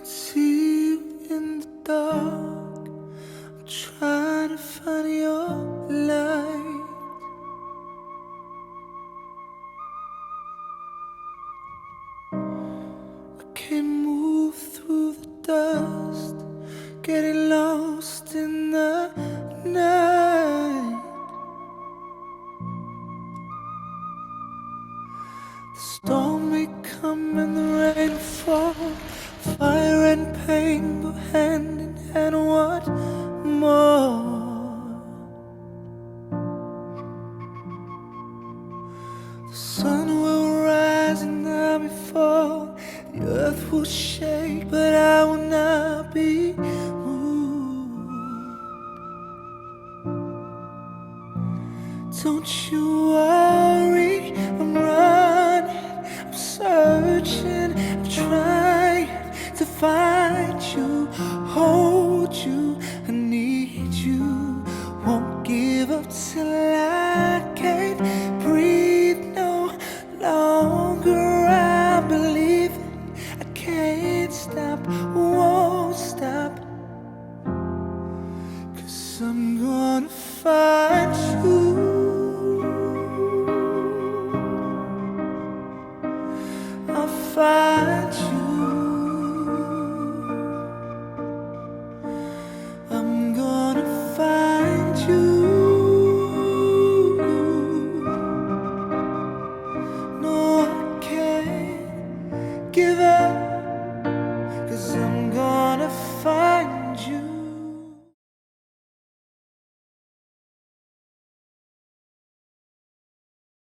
see you in the dark. I'm trying to find your light. I can't move through the dust, getting lost in the night. The storm may come and the rain will fall, fire and pain go hand in hand. What more? The sun will rise and I may fall, the earth will shake but I will not be moved. Don't you worry, I'm running, I'm searching, I'm trying to find you, hold you, I need you. Won't give up till I can't breathe no longer. I believe it, I can't stop